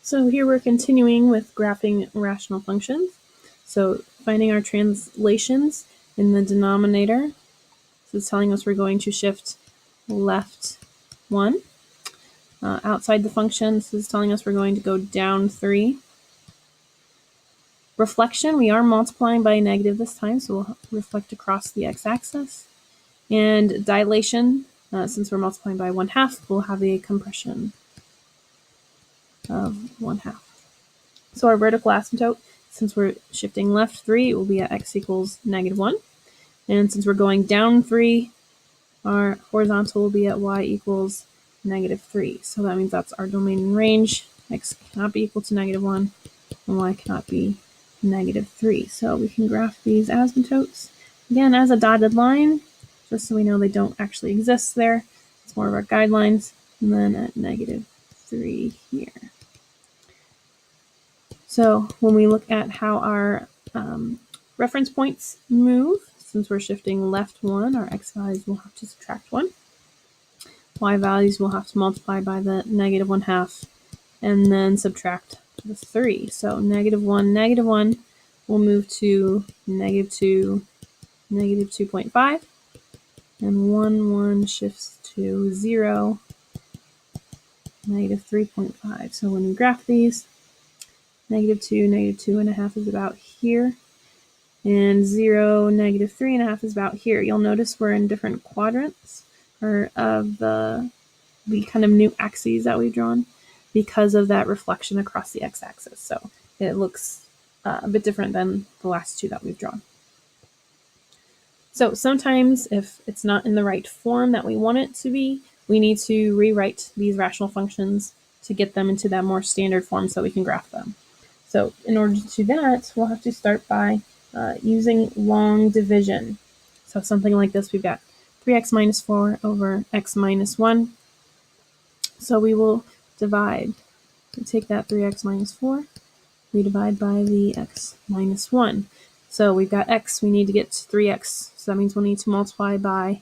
So here we're continuing with graphing rational functions. So finding our translations in the denominator. This is telling us we're going to shift left 1. Outside the function, this is telling us we're going to go down 3. Reflection, we are multiplying by a negative this time, so we'll reflect across the x-axis. And dilation, since we're multiplying by 1/2, we'll have a compression of 1/2. So our vertical asymptote, since we're shifting left 3, it will be at x equals -1. And since we're going down 3, our horizontal will be at y equals -3. So that means that's our domain and range. X cannot be equal to -1, and y cannot be -3. So we can graph these asymptotes, again, as a dotted line, just so we know they don't actually exist there. It's more of our guidelines. And then at -3 here. So when we look at how our reference points move, since we're shifting left 1, our x values will have to subtract 1. Y values will have to multiply by the -1/2 and then subtract the 3. So -1 will move to -2, -2.5, and 1 shifts to 0, -3.5. So when we graph these, -2, -2.5 is about here, and 0, -3.5 is about here. You'll notice we're in different quadrants of the kind of new axes that we've drawn because of that reflection across the x-axis. So it looks a bit different than the last two that we've drawn. So sometimes if it's not in the right form that we want it to be, we need to rewrite these rational functions to get them into that more standard form so we can graph them. So in order to do that, we'll have to start by using long division. So something like this, we've got 3x minus 4 over x minus 1. So we will divide. We take that 3x minus 4, we divide by the x minus 1. So we've got x, we need to get to 3x, so that means we'll need to multiply by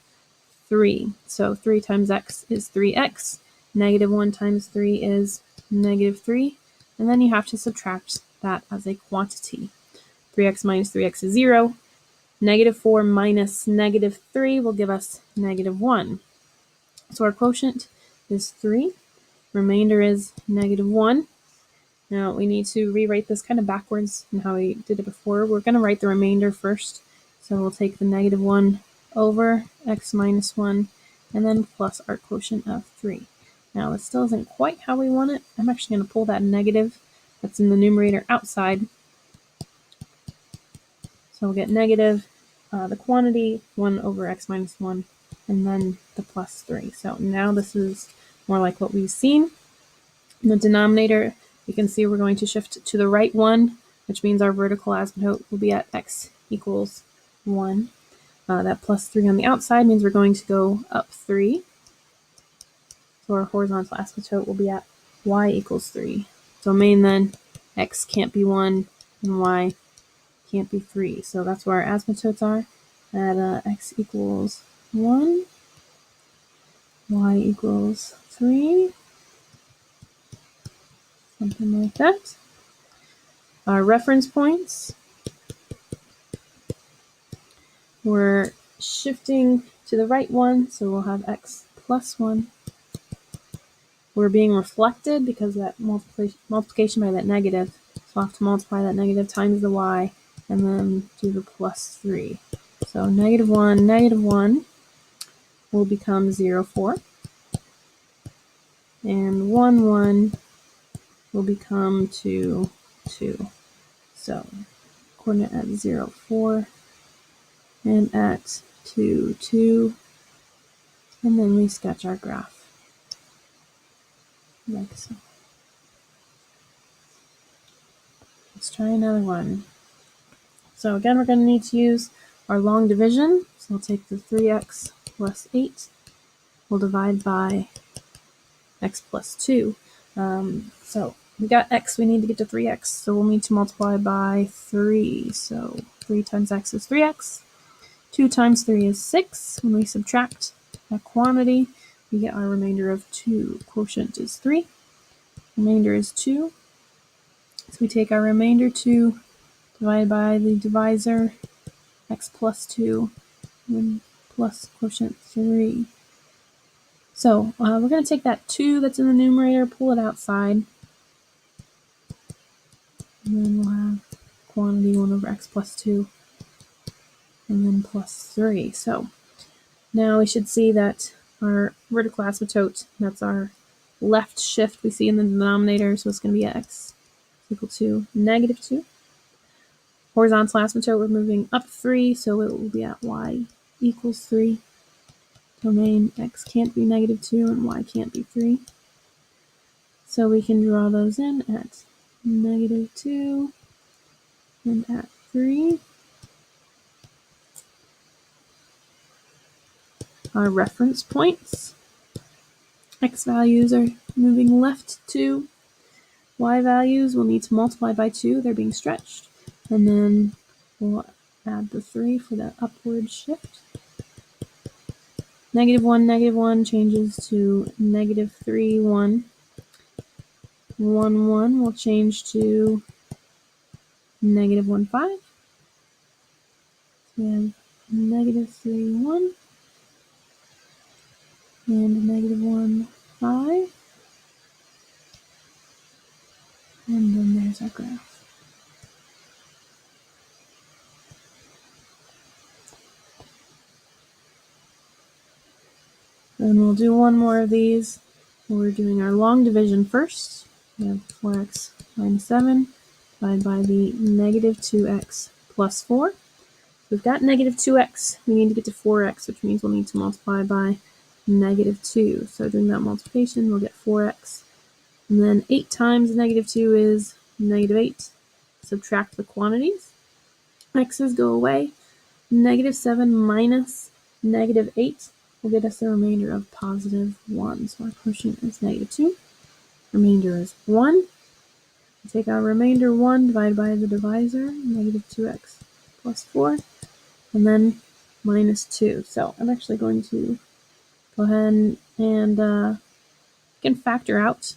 3. So 3 times x is 3x, -1 times 3 is -3, and then you have to subtract that as a quantity. 3x minus 3x is 0. -4 minus -3 will give us -1. So our quotient is 3. Remainder is -1. Now we need to rewrite this kind of backwards in how we did it before. We're going to write the remainder first. So we'll take the -1 over x minus 1 and then plus our quotient of 3. Now this still isn't quite how we want it. I'm actually going to pull that negative that's in the numerator outside. So we'll get negative the quantity 1 over x minus 1 and then the plus 3. So now this is more like what we've seen. In the denominator, you can see we're going to shift to the right 1, which means our vertical asymptote will be at x equals 1. That plus 3 on the outside means we're going to go up 3. So our horizontal asymptote will be at y equals 3. Domain then, x can't be 1 and y can't be 3. So that's where our asymptotes are at x equals 1, y equals 3. Something like that. Our reference points, we're shifting to the right 1, so we'll have x plus 1. We're being reflected because of that multiplication by that negative, so we'll have to multiply that negative times the y and then do the plus 3. So -1 will become 0.4, and 1 will become 2. So coordinate at 0.4 and at 2, and then we sketch our graph like so. Let's try another one. So again, we're going to need to use our long division. So we'll take the 3x plus 8. We'll divide by x plus 2. So we got x, we need to get to 3x, so we'll need to multiply by 3. So 3 times x is 3x. 2 times 3 is 6. When we subtract that quantity, we get our remainder of 2. Quotient is 3. Remainder is 2. So we take our remainder 2 divided by the divisor, x plus 2, and plus quotient 3. So we're going to take that 2 that's in the numerator, pull it outside, and then we'll have quantity 1 over x plus 2, and then plus 3. So now we should see that our vertical asymptote, that's our left shift we see in the denominator, so it's going to be x equal to negative 2. Horizontal asymptote, we're moving up 3, so it will be at y equals 3. Domain x can't be negative 2 and y can't be 3. So we can draw those in at negative 2 and at 3. Our reference points. X values are moving left 2. Y values will need to multiply by 2. They're being stretched. And then we'll add the 3 for the upward shift. Negative 1 changes to negative 3, 1. 1, 1 will change to negative 1, 5. So we have negative 3, 1. And negative 1, 5. And then there's our graph. Then we'll do one more of these. We're doing our long division first. We have 4x minus 7 divided by the negative 2x plus 4. We've got negative 2x. We need to get to 4x, which means we'll need to multiply by negative 2. So doing that multiplication, we'll get 4x. And then 8 times negative 2 is negative 8. Subtract the quantities. X's go away. Negative 7 minus negative 8 will get us a remainder of positive 1. So our quotient is negative 2. Remainder is 1. We take our remainder 1 divided by the divisor, negative 2x plus 4, and then minus 2. So I'm actually going to go ahead and can factor out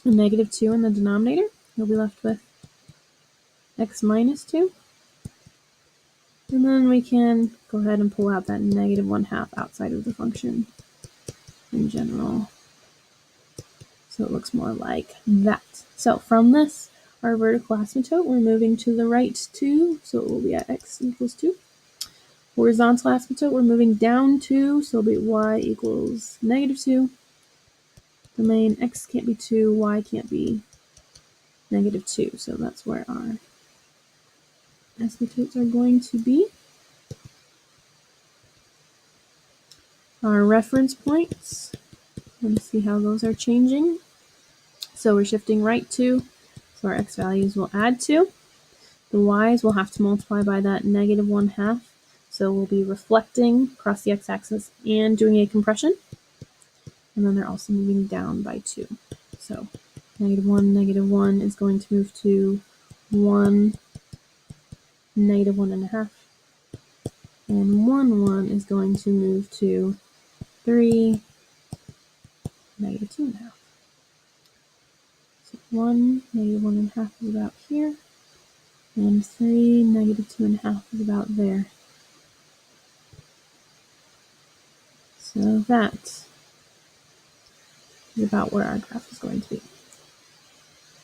a negative 2 in the denominator. You'll be left with x minus 2. And then we can go ahead and pull out that negative 1/2 outside of the function in general. So it looks more like that. So from this, our vertical asymptote, we're moving to the right 2, so it will be at x equals 2. Horizontal asymptote, we're moving down 2, so it'll be y equals negative 2. Domain x can't be 2, y can't be negative 2, so that's where our asymptotes are going to be. Our reference points, let's see how those are changing. So we're shifting right 2, so our x values will add 2. The y's will have to multiply by that negative 1/2, so we'll be reflecting across the x-axis and doing a compression. And then they're also moving down by 2. So negative 1 is going to move to 1, negative 1.5. And 1 is going to move to 3, negative 2.5. So 1, negative 1.5 is about here. And 3, negative 2.5 is about there. So that is about where our graph is going to be.